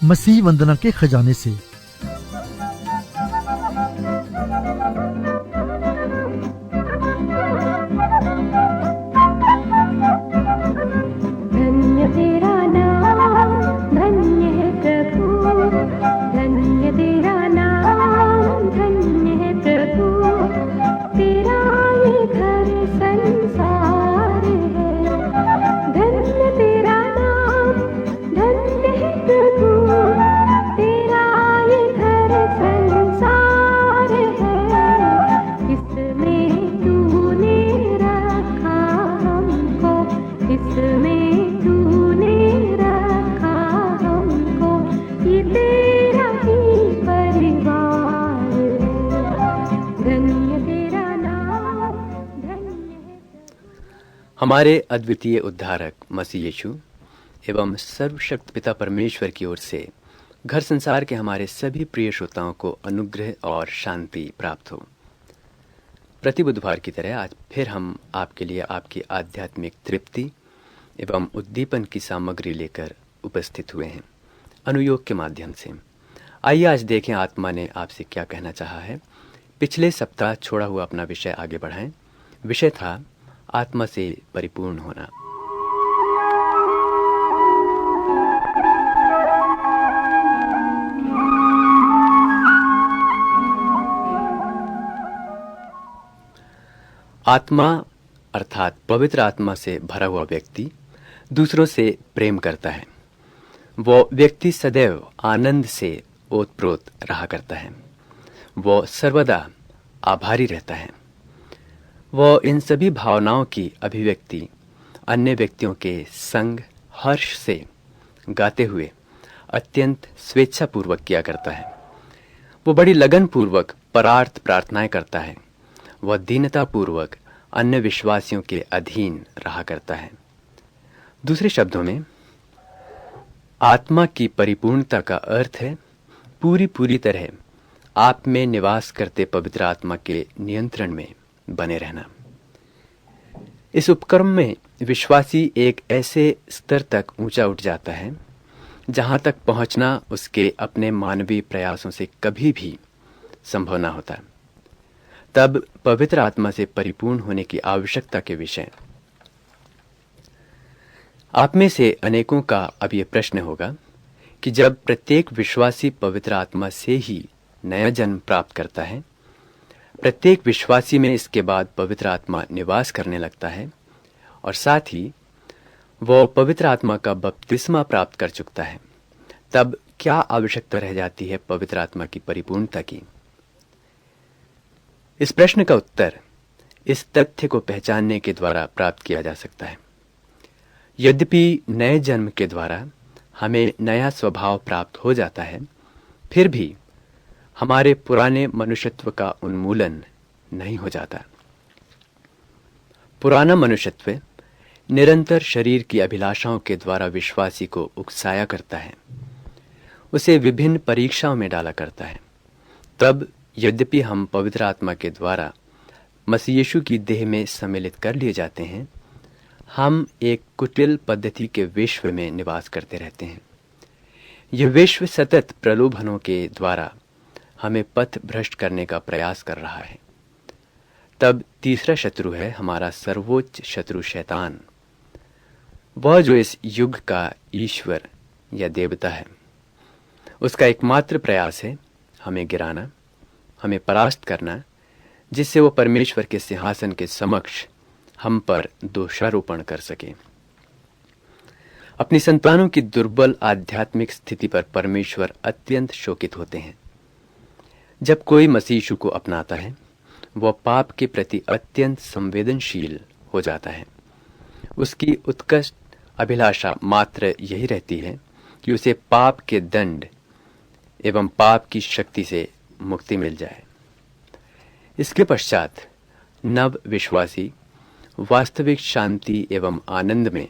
मसीह वंदना के खजाने से। धन्य तेरा नाम, धन्य है प्रभु, धन्य तेरा नाम, धन्य है प्रभु, तेरा ये घर संसार है। धन्य तेरा नाम, धन्य है प्रभु, तेरा ये घर संसार है। इसमें तूने रखा हमको, इसमें तूने रखा हमको, ये तेरा ही परिवार है। धन्य तेरा नाम, धन्य है। हमारे अद्वितीय उद्धारक मसीह यीशु एवं सर्वशक्त पिता परमेश्वर की ओर से घर संसार के हमारे सभी प्रिय श्रोताओं को अनुग्रह और शांति प्राप्त हो। प्रति बुधवार की तरह आज फिर हम आपके लिए आपकी आध्यात्मिक तृप्ति एवं उद्दीपन की सामग्री लेकर उपस्थित हुए हैं अनुयोग के माध्यम से। आइए आज देखें आत्मा ने आपसे क्या कहना चाहा है। पिछले सप्ताह छोड़ा हुआ अपना विषय आगे बढ़ाएं। विषय था आत्मा से परिपूर्ण होना। आत्मा अर्थात पवित्र आत्मा से भरा हुआ व्यक्ति दूसरों से प्रेम करता है। वो व्यक्ति सदैव आनंद से ओतप्रोत रहा करता है। वो सर्वदा आभारी रहता है। वो इन सभी भावनाओं की अभिव्यक्ति अन्य व्यक्तियों के संग हर्ष से गाते हुए अत्यंत स्वेच्छापूर्वक किया करता है। वो बड़ी लगन पूर्वक परार्थ प्रार्थनाएं करता है। वह दीनतापूर्वक अन्य विश्वासियों के अधीन रहा करता है। दूसरे शब्दों में आत्मा की परिपूर्णता का अर्थ है पूरी तरह आप में निवास करते पवित्र आत्मा के नियंत्रण में बने रहना। इस उपक्रम में विश्वासी एक ऐसे स्तर तक ऊंचा उठ जाता है जहां तक पहुंचना उसके अपने मानवीय प्रयासों से कभी भी संभव न होता। तब पवित्र आत्मा से परिपूर्ण होने की आवश्यकता के विषय आप में से अनेकों का अब यह प्रश्न होगा कि जब प्रत्येक विश्वासी पवित्र आत्मा से ही नया जन्म प्राप्त करता है, प्रत्येक विश्वासी में इसके बाद पवित्र आत्मा निवास करने लगता है और साथ ही वो पवित्र आत्मा का बपतिस्मा प्राप्त कर चुकता है, तब क्या आवश्यकता रह जाती है पवित्र आत्मा की परिपूर्णता की? इस प्रश्न का उत्तर इस तथ्य को पहचानने के द्वारा प्राप्त किया जा सकता है। यद्यपि नए जन्म के द्वारा हमें नया स्वभाव प्राप्त हो जाता है, फिर भी हमारे पुराने मनुष्यत्व का उन्मूलन नहीं हो जाता। पुराना मनुष्यत्व निरंतर शरीर की अभिलाषाओं के द्वारा विश्वासी को उकसाया करता है, उसे विभिन्न परीक्षाओं में डाला करता है। तब यद्यपि हम पवित्र आत्मा के द्वारा मसीह यीशु की देह में सम्मिलित कर लिए जाते हैं, हम एक कुटिल पद्धति के विश्व में निवास करते रहते हैं। यह विश्व सतत प्रलोभनों के द्वारा हमें पथ भ्रष्ट करने का प्रयास कर रहा है। तब तीसरा शत्रु है हमारा सर्वोच्च शत्रु शैतान, वह जो इस युग का ईश्वर या देवता है। उसका एकमात्र प्रयास है हमें गिराना, हमें परास्त करना, जिससे वो परमेश्वर के सिंहासन के समक्ष हम पर दोषारोपण कर सके। अपनी संतानों की दुर्बल आध्यात्मिक स्थिति पर परमेश्वर अत्यंत शोकित होते हैं। जब कोई मसीह यीशु को अपनाता है, वह पाप के प्रति अत्यंत संवेदनशील हो जाता है। उसकी उत्कृष्ट अभिलाषा मात्र यही रहती है कि उसे पाप के दंड एवं पाप की शक्ति से मुक्ति मिल जाए। इसके पश्चात नव विश्वासी वास्तविक शांति एवं आनंद में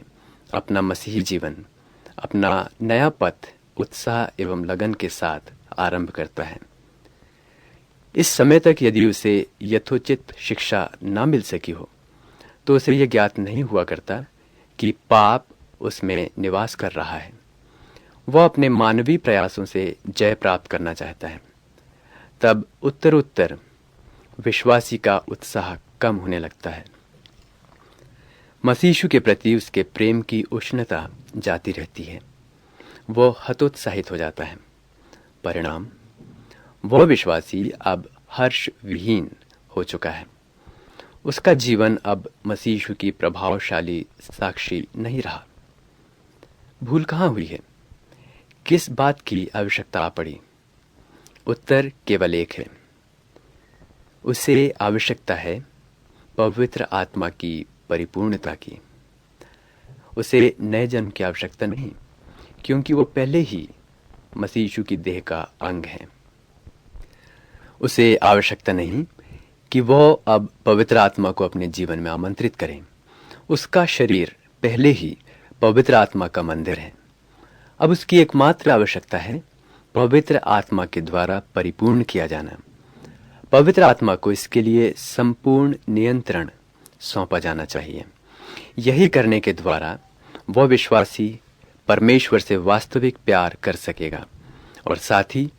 अपना मसीही जीवन, अपना नया पथ उत्साह एवं लगन के साथ आरंभ करता है। इस समय तक यदि उसे यथोचित शिक्षा न मिल सकी हो, तो उसे यह ज्ञात नहीं हुआ करता कि पाप उसमें निवास कर रहा है। वह अपने मानवीय प्रयासों से जय प्राप्त करना चाहता है, तब उत्तरोत्तर विश्वासी का उत्साह कम होने लगता है। मसीह यीशु के प्रति उसके प्रेम की उष्णता जाती रहती है। वह हतोत्साहित हो जाता है। परिणाम, वह विश्वासी अब हर्ष विहीन हो चुका है। उसका जीवन अब मसीह यीशु की प्रभावशाली साक्षी नहीं रहा। भूल कहाँ हुई है? किस बात की आवश्यकता पड़ी? उत्तर केवल एक है। उसे आवश्यकता है पवित्र आत्मा की परिपूर्णता की। उसे नए जन्म की आवश्यकता नहीं, क्योंकि वो पहले ही मसीह यीशु की देह का अंग है। उसे आवश्यकता नहीं कि वह अब पवित्र आत्मा को अपने जीवन में आमंत्रित करें। उसका शरीर पहले ही पवित्र आत्मा का मंदिर है। अब उसकी एकमात्र आवश्यकता है पवित्र आत्मा के द्वारा परिपूर्ण किया जाना। पवित्र आत्मा को इसके लिए संपूर्ण नियंत्रण सौंपा जाना चाहिए। यही करने के द्वारा वह विश्वासी परमेश्वर से वास्तविक प्यार कर सकेगा और साथ ही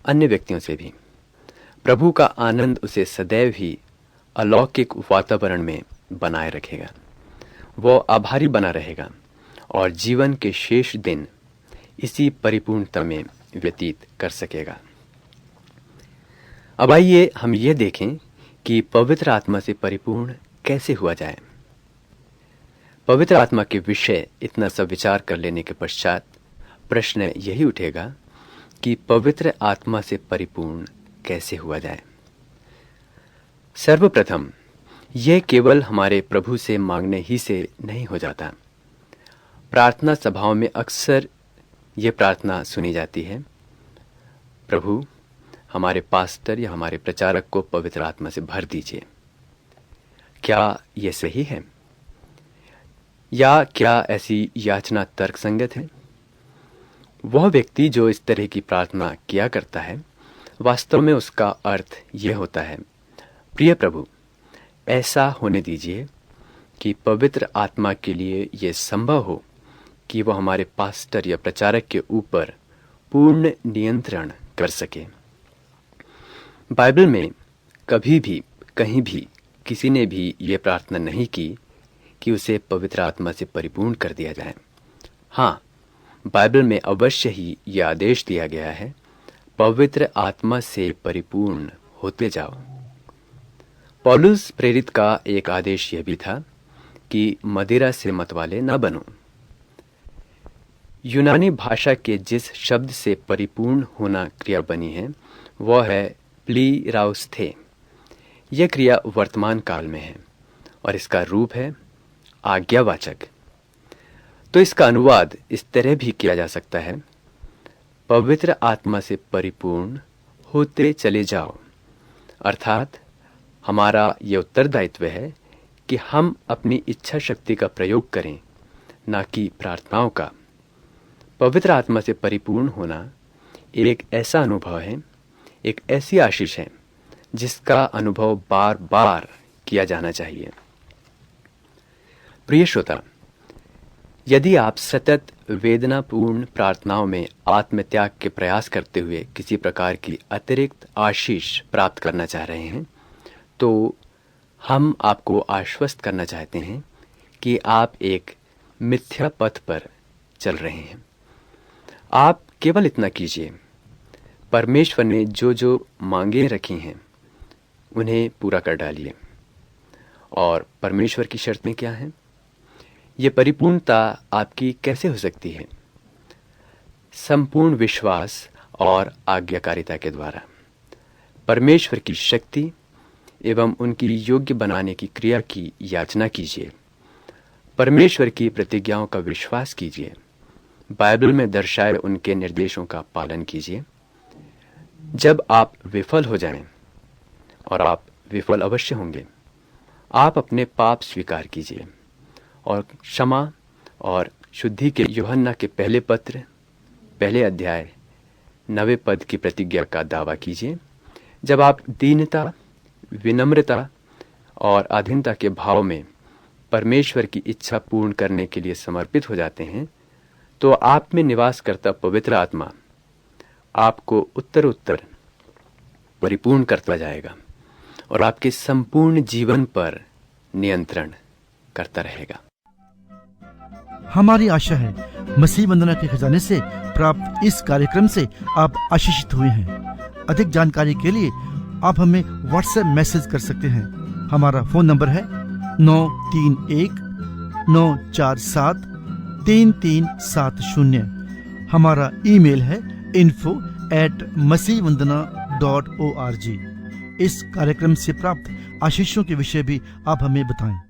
अन्य व्यक्तियों से भी। प्रभु का आनंद उसे सदैव ही अलौकिक वातावरण में बनाए रखेगा। वह आभारी बना रहेगा और जीवन के शेष दिन इसी परिपूर्णता में व्यतीत कर सकेगा। अब आइए हम ये देखें कि पवित्र आत्मा से परिपूर्ण कैसे हुआ जाए। पवित्र आत्मा के विषय इतना सब विचार कर लेने के पश्चात प्रश्न यही उठेगा कि पवित्र आत्मा से परिपूर्ण कैसे हुआ जाए। सर्वप्रथम यह केवल हमारे प्रभु से मांगने ही से नहीं हो जाता। प्रार्थना सभाओं में अक्सर यह प्रार्थना सुनी जाती है, प्रभु हमारे पास्टर या हमारे प्रचारक को पवित्र आत्मा से भर दीजिए। क्या यह सही है? या क्या ऐसी याचना तर्कसंगत है? वह व्यक्ति जो इस तरह की प्रार्थना किया करता है, वास्तव में उसका अर्थ यह होता है, प्रिय प्रभु, ऐसा होने दीजिए कि पवित्र आत्मा के लिए यह संभव हो कि वह हमारे पास्टर या प्रचारक के ऊपर पूर्ण नियंत्रण कर सके। बाइबल में कभी भी कहीं भी किसी ने भी यह प्रार्थना नहीं की कि उसे पवित्र आत्मा से परिपूर्ण कर दिया जाए। हाँ, बाइबल में अवश्य ही यह आदेश दिया गया है, पवित्र आत्मा से परिपूर्ण होते जाओ। पौलुस प्रेरित का एक आदेश यह भी था कि मदिरा से मतवाले न बनो। यूनानी भाषा के जिस शब्द से परिपूर्ण होना क्रिया बनी है वह है प्लीराउस्थे। यह क्रिया वर्तमान काल में है और इसका रूप है आज्ञावाचक। तो इसका अनुवाद इस तरह भी किया जा सकता है, पवित्र आत्मा से परिपूर्ण होते चले जाओ। अर्थात हमारा यह उत्तरदायित्व है कि हम अपनी इच्छा शक्ति का प्रयोग करें, ना कि प्रार्थनाओं का। पवित्र आत्मा से परिपूर्ण होना एक ऐसा अनुभव है, एक ऐसी आशीष है जिसका अनुभव बार बार किया जाना चाहिए। प्रिय श्रोता, यदि आप सतत वेदनापूर्ण प्रार्थनाओं में आत्मत्याग के प्रयास करते हुए किसी प्रकार की अतिरिक्त आशीष प्राप्त करना चाह रहे हैं, तो हम आपको आश्वस्त करना चाहते हैं कि आप एक मिथ्या पथ पर चल रहे हैं। आप केवल इतना कीजिए, परमेश्वर ने जो जो मांगे रखी हैं उन्हें पूरा कर डालिए। और परमेश्वर की शर्तें क्या हैं? ये परिपूर्णता आपकी कैसे हो सकती है? संपूर्ण विश्वास और आज्ञाकारिता के द्वारा। परमेश्वर की शक्ति एवं उनकी योग्य बनाने की क्रिया की याचना कीजिए। परमेश्वर की प्रतिज्ञाओं का विश्वास कीजिए। बाइबल में दर्शाए उनके निर्देशों का पालन कीजिए। जब आप विफल हो जाएं, और आप विफल अवश्य होंगे, आप अपने पाप स्वीकार कीजिए और क्षमा और शुद्धि के यूहन्ना के पहले पत्र, पहले अध्याय 9वें पद की प्रतिज्ञा का दावा कीजिए। जब आप दीनता, विनम्रता और अधीनता के भाव में परमेश्वर की इच्छा पूर्ण करने के लिए समर्पित हो जाते हैं, तो आप में निवास करता पवित्र आत्मा आपको उत्तर परिपूर्ण करता जाएगा और आपके संपूर्ण जीवन पर नियंत्रण करता रहेगा। हमारी आशा है मसीह वंदना के खजाने से प्राप्त इस कार्यक्रम से आप आशीषित हुए हैं। अधिक जानकारी के लिए आप हमें व्हाट्सएप मैसेज कर सकते हैं। हमारा फोन नंबर है 9319473370। हमारा ईमेल है info@masihvandana.org। इस कार्यक्रम से प्राप्त आशीषों के विषय भी आप हमें बताएं।